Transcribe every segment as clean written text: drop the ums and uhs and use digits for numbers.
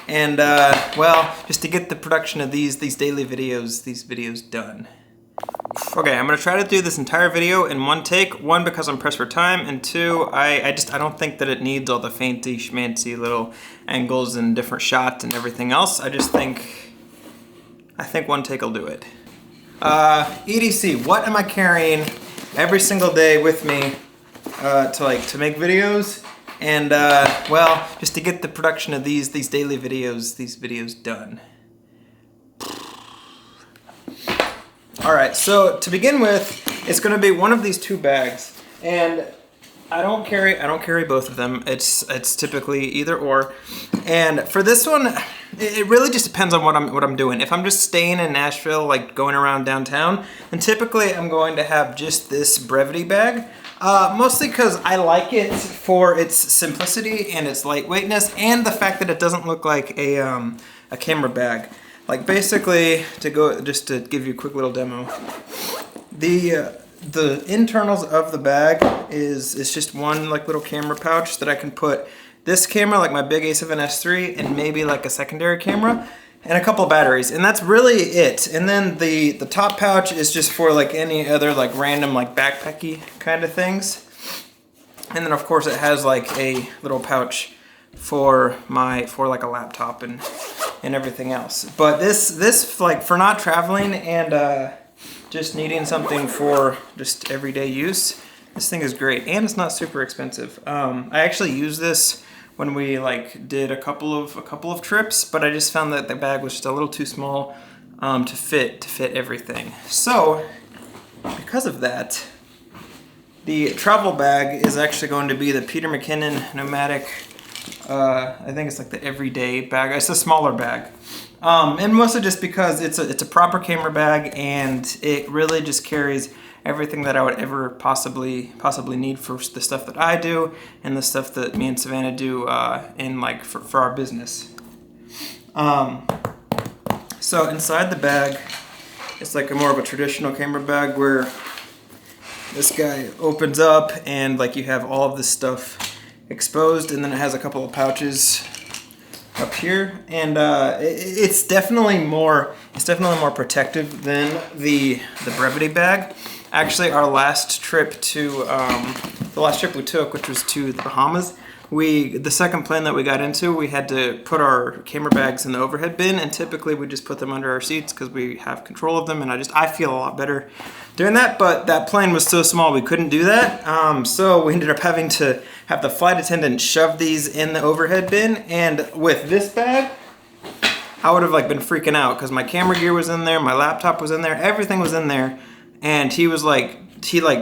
and well, just to get the production of these daily videos done. Okay, I'm gonna try to do this entire video in one take. One, because I'm pressed for time, and two, I don't think that it needs all the fancy schmancy little angles and different shots and everything else. I think one take will do it. EDC, what am I carrying every single day with me to make videos? And well, just to get the production of these daily videos done. All right, so to begin with, it's going to be one of these two bags, and I don't carry both of them. It's typically either or. And for this one, it really just depends on what I'm doing. If I'm just staying in Nashville, like going around downtown, then typically I'm going to have just this Brevity bag. Mostly because I like it for its simplicity and its lightweightness, and the fact that it doesn't look like a camera bag. Like basically, just to give you a quick little demo, the internals of the bag is just one like little camera pouch that I can put this camera, like my big A7S III, and maybe like a secondary camera and a couple of batteries, and that's really it. And then the top pouch is just for like any other like random like backpacky kind of things. And then of course it has like a little pouch for like a laptop and everything else. But this like for not traveling and just needing something for just everyday use, this thing is great, and it's not super expensive. I actually used this when we like did a couple of trips, but I just found that the bag was just a little too small to fit everything. So because of that, the travel bag is actually going to be the Peter McKinnon Nomadic. I think it's like the everyday bag. It's a smaller bag, and mostly just because it's a proper camera bag, and it really just carries everything that I would ever possibly need for the stuff that I do and the stuff that me and Savannah do in like for our business. So inside the bag, it's like more of a traditional camera bag where this guy opens up and like you have all of this stuff exposed, and then it has a couple of pouches up here, and it's definitely more protective than the Brevity bag. Actually, our last trip the last trip we took, which was to the Bahamas, the second plane that we got into, we had to put our camera bags in the overhead bin, and typically we just put them under our seats because we have control of them, and I feel a lot better doing that. But that plane was so small we couldn't do that, so we ended up having to have the flight attendant shove these in the overhead bin. And with this bag, I would have like been freaking out because my camera gear was in there, my laptop was in there, everything was in there, and he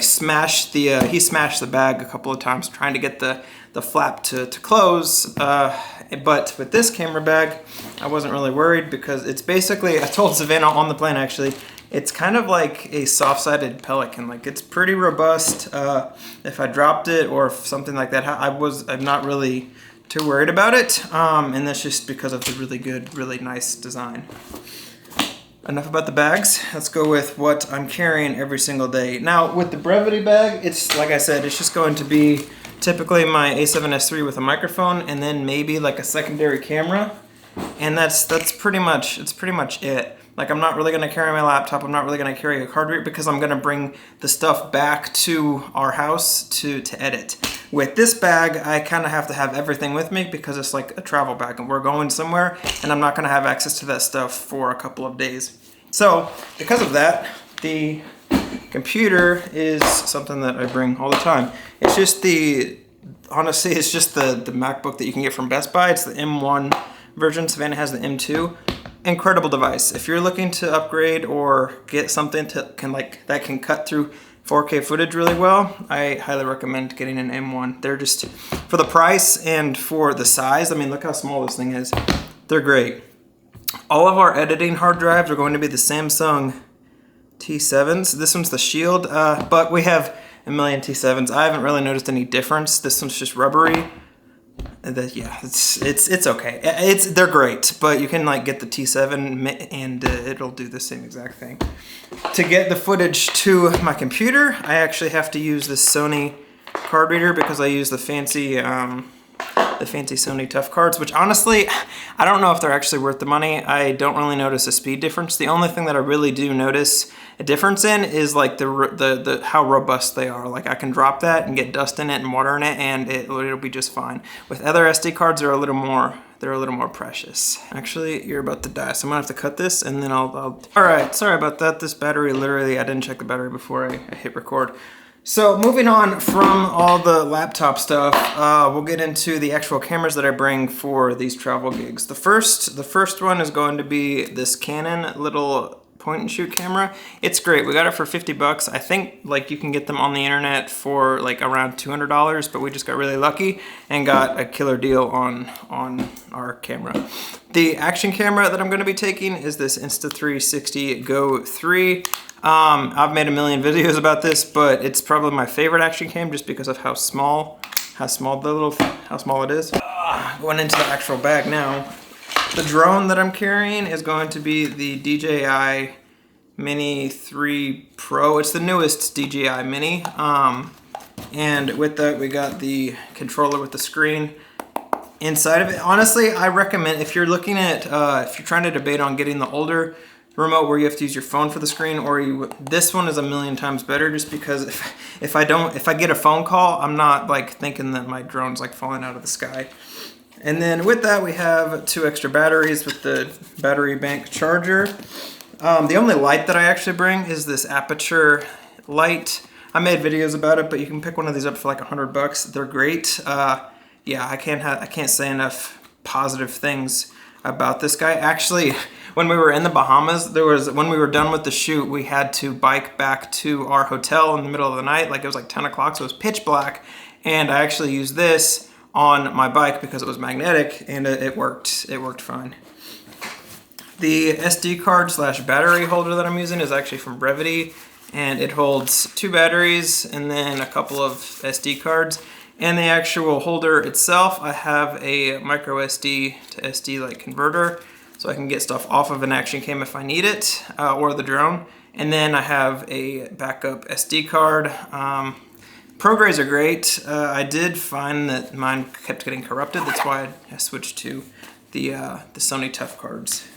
smashed the bag a couple of times trying to get the flap to close. But with this camera bag, I wasn't really worried because it's basically, I told Savannah on the plane actually, it's kind of like a soft-sided Pelican. Like it's pretty robust. If I dropped it or something like that, I'm not really too worried about it. And that's just because of the really good, really nice design. Enough about the bags. Let's go with what I'm carrying every single day. Now with the Brevity bag, it's like I said, it's just going to be typically my A7S III with a microphone, and then maybe like a secondary camera, and that's pretty much it. Like I'm not really gonna carry my laptop. I'm not really gonna carry a card reader because I'm gonna bring the stuff back to our house to edit. With this bag, I kind of have to have everything with me because it's like a travel bag, and we're going somewhere, and I'm not gonna have access to that stuff for a couple of days. So because of that, the computer is something that I bring all the time. It's just honestly, it's just the MacBook that you can get from Best Buy. It's the M1 version. Savannah has the M2. Incredible device. If you're looking to upgrade or get something that can cut through 4K footage really well, I highly recommend getting an M1. They're just, for the price and for the size, I mean, look how small this thing is. They're great. All of our editing hard drives are going to be the Samsung T7s. This one's the Shield, but we have a million T7s. I haven't really noticed any difference. This one's just rubbery. Yeah, it's okay. They're great, but you can like get the T7 and it'll do the same exact thing. To get the footage to my computer, I actually have to use this Sony card reader because I use the fancy the fancy Sony Tough cards, which honestly, I don't know if they're actually worth the money. I don't really notice a speed difference. The only thing that I really do notice a difference in is like the how robust they are. Like I can drop that and get dust in it and water in it, and it'll be just fine. With other SD cards, they're a little more precious. Actually, you're about to die, so I'm gonna have to cut this and then All right, sorry about that. This battery, literally, I didn't check the battery before I hit record. So moving on from all the laptop stuff, we'll get into the actual cameras that I bring for these travel gigs. The first one is going to be this Canon little point and shoot camera. It's great. We got it for 50 bucks. I think like you can get them on the internet for like around $200, but we just got really lucky and got a killer deal on our camera. The action camera that I'm going to be taking is this Insta360 Go 3. I've made a million videos about this, but it's probably my favorite action cam just because of how small it is. Going into the actual bag now. The drone that I'm carrying is going to be the DJI Mini 3 Pro. It's the newest DJI Mini. And with that, we got the controller with the screen inside of it. Honestly, I recommend if you're looking at, if you're trying to debate on getting the older remote where you have to use your phone for the screen, or this one is a million times better just because if I get a phone call, I'm not like thinking that my drone's like falling out of the sky. And then with that, we have 2 extra batteries with the battery bank charger. The only light that I actually bring is this aperture light. I made videos about it, but you can pick one of these up for like $100. They're great. Yeah, I can't say enough positive things about this guy. Actually, when we were in the Bahamas, when we were done with the shoot, we had to bike back to our hotel in the middle of the night. Like it was like 10 o'clock, so it was pitch black. And I actually used this on my bike because it was magnetic, and it worked fine. The SD card / battery holder that I'm using is actually from Brevity, and it holds 2 batteries and then a couple of SD cards. And the actual holder itself, I have a micro SD to SD like converter, so I can get stuff off of an action cam if I need it, or the drone. And then I have a backup SD card. ProGrays are great. I did find that mine kept getting corrupted. That's why I switched to the Sony Tough cards.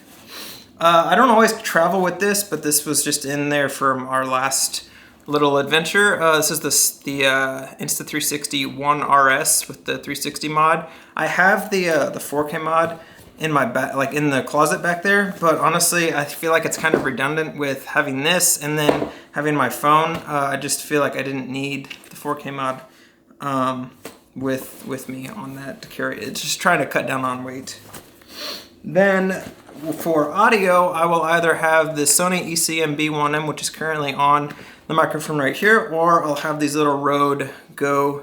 I don't always travel with this, but this was just in there from our last little adventure. This is the Insta360 One RS with the 360 mod. I have the 4K mod in my like in the closet back there, but honestly, I feel like it's kind of redundant with having this and then having my phone. I just feel like I didn't need the 4K mod with me on that to carry it. It's just trying to cut down on weight. Then for audio, I will either have the Sony ECM-B1M, which is currently on the microphone right here, or I'll have these little Rode Go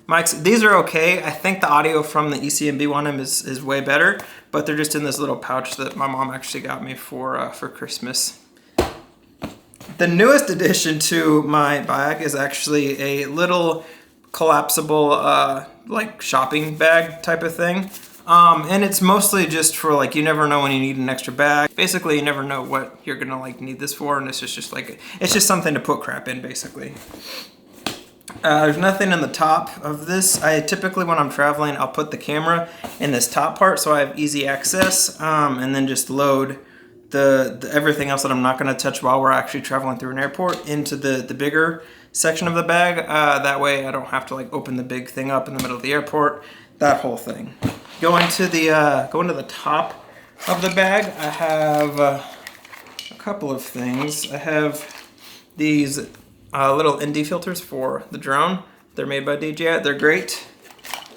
mics. These are okay. I think the audio from the ECM-B1M is way better, but they're just in this little pouch that my mom actually got me for Christmas. The newest addition to my bag is actually a little collapsible like shopping bag type of thing. And it's mostly just for like, you never know when you need an extra bag. Basically, you never know what you're gonna like need this for, and it's just like, it's just something to put crap in basically. There's nothing in the top of this. I typically, when I'm traveling, I'll put the camera in this top part so I have easy access, and then just load the everything else that I'm not gonna touch while we're actually traveling through an airport into the bigger section of the bag. That way I don't have to like open the big thing up in the middle of the airport, that whole thing. Going to the top of the bag, I have a couple of things. I have these little ND filters for the drone. They're made by DJI. They're great.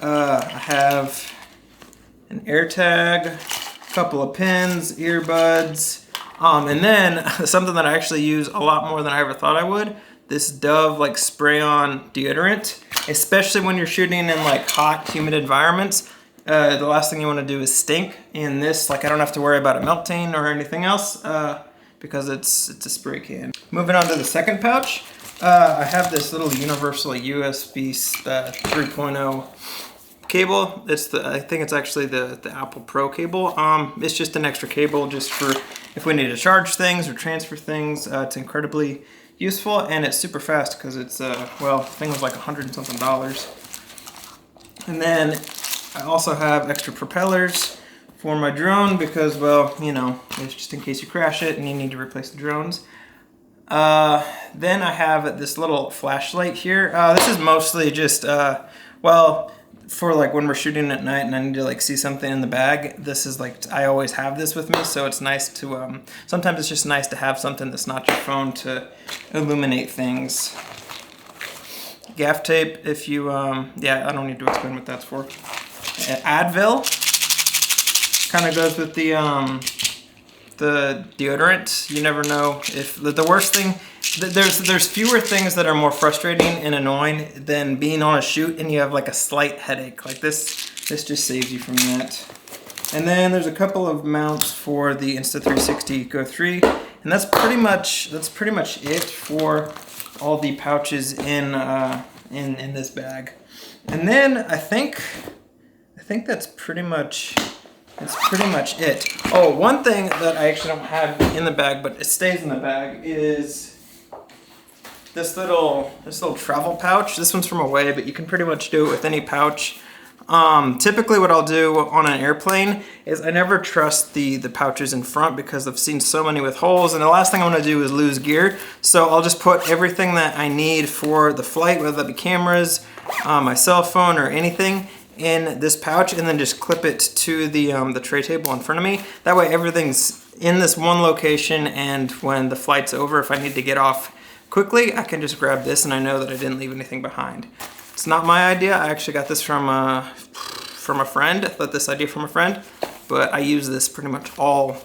I have an AirTag, a couple of pins, earbuds, and then something that I actually use a lot more than I ever thought I would. This Dove like spray-on deodorant, especially when you're shooting in like hot, humid environments. The last thing you want to do is stink, and this, like, I don't have to worry about it melting or anything else because it's a spray can. Moving on to the second pouch, I have this little universal USB 3.0 cable. I think it's actually the Apple Pro cable. It's just an extra cable just for if we need to charge things or transfer things. It's incredibly useful, and it's super fast because it's well, the thing was like $100 and something. And then I also have extra propellers for my drone because, well, you know, it's just in case you crash it and you need to replace the drones. Then I have this little flashlight here. This is mostly just, well, for like when we're shooting at night and I need to like see something in the bag. This is like, I always have this with me, so it's nice to, sometimes it's just nice to have something that's not your phone to illuminate things. Gaff tape, if you, yeah, I don't need to explain what that's for. Advil kind of goes with the deodorant. You never know if the worst thing, there's fewer things that are more frustrating and annoying than being on a shoot and you have like a slight headache. Like this just saves you from that. And then there's a couple of mounts for the Insta360 Go 3, and that's pretty much it for all the pouches in this bag. And then I think that's pretty much it. Oh, one thing that I actually don't have in the bag, but it stays in the bag, is this little travel pouch. This one's from Away, but you can pretty much do it with any pouch. Typically what I'll do on an airplane is I never trust the pouches in front because I've seen so many with holes, and the last thing I want to do is lose gear. So I'll just put everything that I need for the flight, whether that be cameras, my cell phone, or anything, in this pouch, and then just clip it to the tray table in front of me. That way everything's in this one location, and when the flight's over, if I need to get off quickly, I can just grab this and I know that I didn't leave anything behind. It's not my idea. I actually got this from a friend. I got this idea from a friend, but I use this pretty much all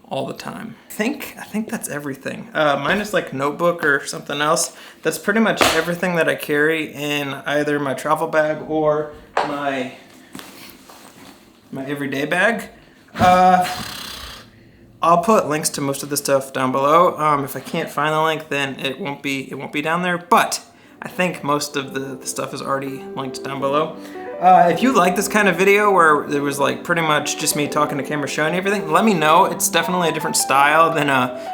the time. I think that's everything. Minus like notebook or something else. That's pretty much everything that I carry in either my travel bag or my everyday bag. I'll put links to most of the stuff down below. If I can't find the link, then it won't be down there. But I think most of the stuff is already linked down below. If you like this kind of video where there was like pretty much just me talking to camera showing everything, let me know. It's definitely a different style than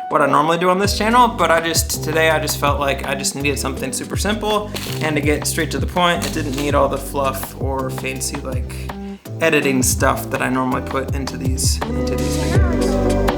what I normally do on this channel, but today I just felt like I just needed something super simple and to get straight to the point. It didn't need all the fluff or fancy like editing stuff that I normally put into these videos.